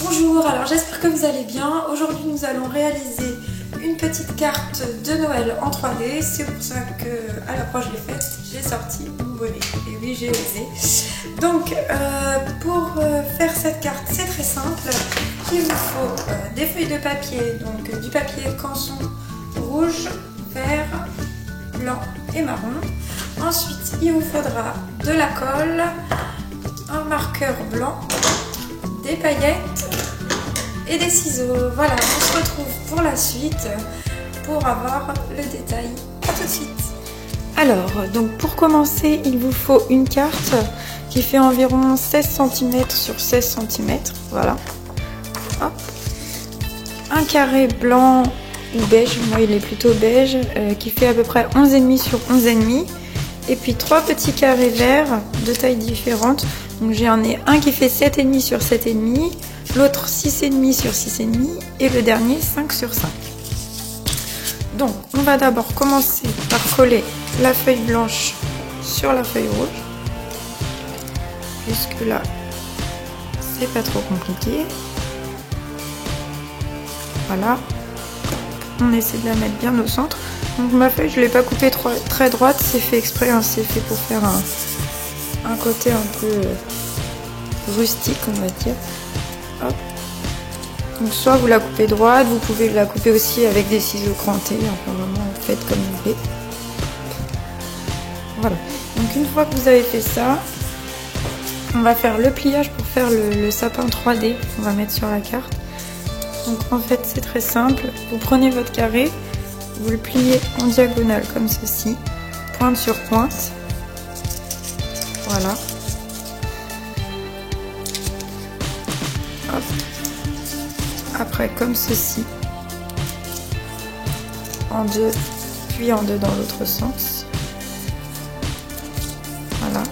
Bonjour, alors j'espère que vous allez bien. Aujourd'hui nous allons réaliser une petite carte de Noël en 3D. C'est pour ça que à l'approche des fêtes, j'ai sorti mon bonnet. Et oui, j'ai osé. Donc pour faire cette carte, c'est très simple. Il vous faut des feuilles de papier, donc du papier canson rouge, vert, blanc et marron. Ensuite, il vous faudra de la colle, un marqueur blanc, des paillettes et des ciseaux. Voilà, on se retrouve pour la suite pour avoir le détail. A tout de suite. Alors, donc pour commencer, il vous faut une carte qui fait environ 16 cm sur 16 cm. Voilà. Hop. Un carré blanc ou beige, moi il est plutôt beige, qui fait à peu près 11,5 sur 11,5. Et puis 3 petits carrés verts de tailles différentes. Donc j'en ai un qui fait 7,5 sur 7,5, l'autre 6,5 sur 6,5 et le dernier 5 sur 5. Donc on va d'abord commencer par coller la feuille blanche sur la feuille rouge. Jusque là, c'est pas trop compliqué. Voilà. On essaie de la mettre bien au centre. Donc ma feuille, je ne l'ai pas coupée très droite, c'est fait exprès, hein, c'est fait pour faire un côté un peu rustique, on va dire. Hop. Donc soit vous la coupez droite, vous pouvez la couper aussi avec des ciseaux crantés, enfin vraiment faites comme vous voulez. Voilà. Donc une fois que vous avez fait ça, on va faire le pliage pour faire le sapin 3D qu'on va mettre sur la carte. Donc en fait c'est très simple, vous prenez votre carré, vous le pliez en diagonale comme ceci, pointe sur pointe. Voilà. Hop. Après comme ceci, en deux, puis en deux dans l'autre sens. Voilà.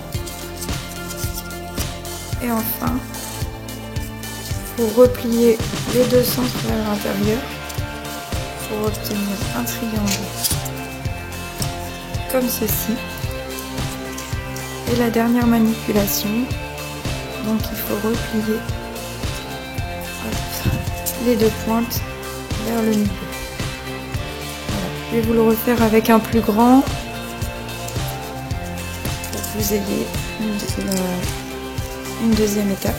Et enfin, vous repliez les deux centres vers l'intérieur pour obtenir un triangle comme ceci. Et la dernière manipulation, donc il faut replier les deux pointes vers le milieu. Voilà. Je vais vous le refaire avec un plus grand pour que vous ayez une deuxième étape.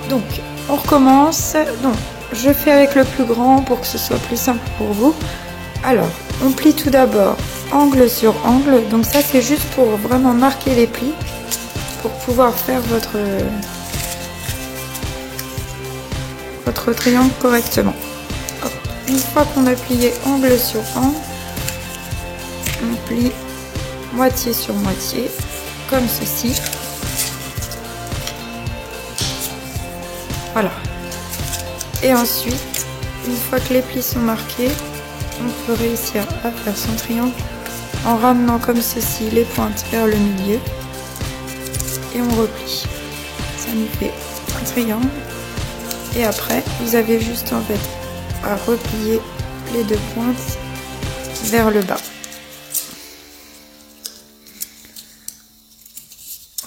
Donc on recommence. Donc je fais avec le plus grand pour que ce soit plus simple pour vous. Alors on plie tout d'abord angle sur angle. Donc ça c'est juste pour vraiment marquer les plis pour pouvoir faire votre triangle correctement. Hop. Une fois qu'on a plié angle sur angle, on plie moitié sur moitié comme ceci. Voilà. Et ensuite, une fois que les plis sont marqués, on peut réussir à faire son triangle en ramenant comme ceci les pointes vers le milieu et on replie. Ça nous fait un triangle. Et après, vous avez juste en fait à replier les deux pointes vers le bas.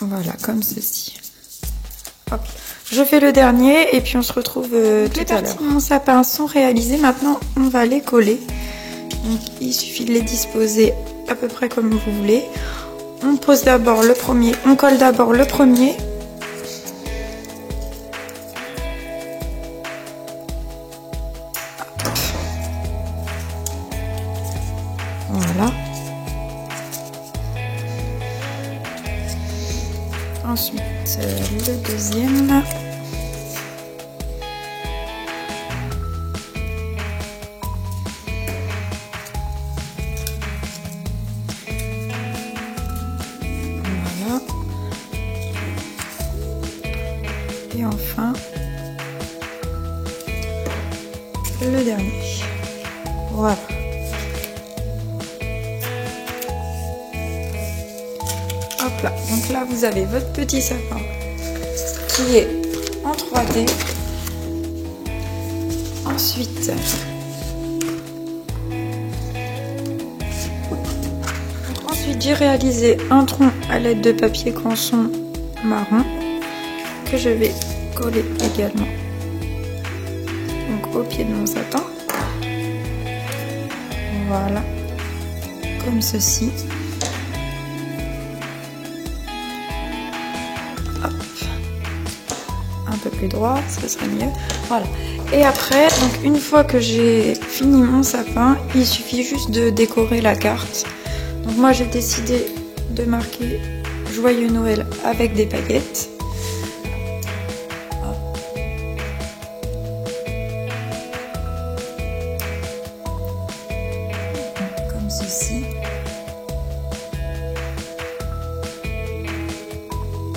Voilà, comme ceci. Hop. Je fais le dernier et puis on se retrouve tout à l'heure. Mon sapin sont réalisés. Maintenant, on va les coller. Donc, il suffit de les disposer à peu près comme vous voulez. On pose d'abord le premier. On colle d'abord le premier. Voilà. Ensuite, le deuxième. Voilà. Et enfin, le dernier. Voilà. Hop là, donc là vous avez votre petit sapin qui est en 3D. Ensuite, j'ai réalisé un tronc à l'aide de papier canson marron que je vais coller également au pied de mon sapin. Voilà, comme ceci. Hop. Un peu plus droit, ce serait mieux. Voilà. Et après, donc une fois que j'ai fini mon sapin, il suffit juste de décorer la carte. Donc moi j'ai décidé de marquer Joyeux Noël avec des paillettes. Hop. Comme ceci.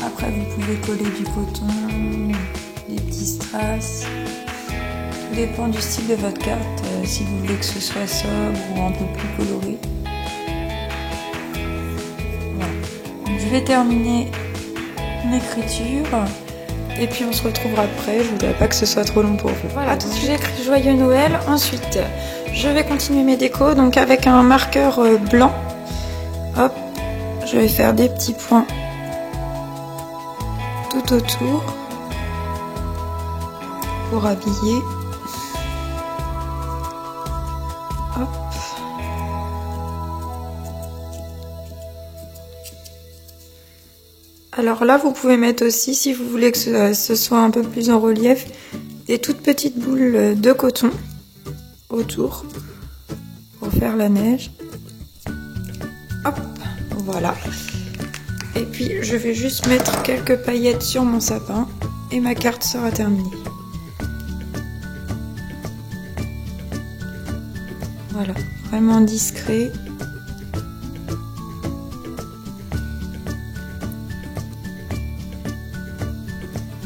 Après vous pouvez coller du coton, des petits strass. Tout dépend du style de votre carte, si vous voulez que ce soit sobre ou un peu plus coloré. Voilà. Donc, je vais terminer l'écriture et puis on se retrouvera après. Je voudrais pas que ce soit trop long pour vous. Voilà, donc j'ai écrit Joyeux Noël. Ensuite, je vais continuer mes décos. Donc avec un marqueur blanc, hop, je vais faire des petits points tout autour pour habiller. Hop. Alors là, vous pouvez mettre aussi, si vous voulez que ce soit un peu plus en relief, des toutes petites boules de coton autour pour faire la neige. Hop, voilà. Et puis, je vais juste mettre quelques paillettes sur mon sapin et ma carte sera terminée. Voilà, vraiment discret.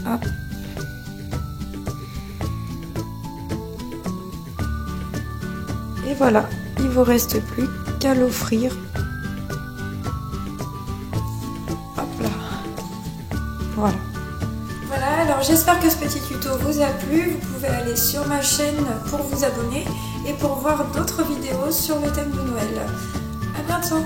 Hop. Et voilà, il vous reste plus qu'à l'offrir. Hop là. Voilà. Voilà, alors j'espère que ce petit tuto vous a plu. Vous pouvez aller sur ma chaîne pour vous abonner et pour voir d'autres vidéos sur le thème de Noël. À bientôt!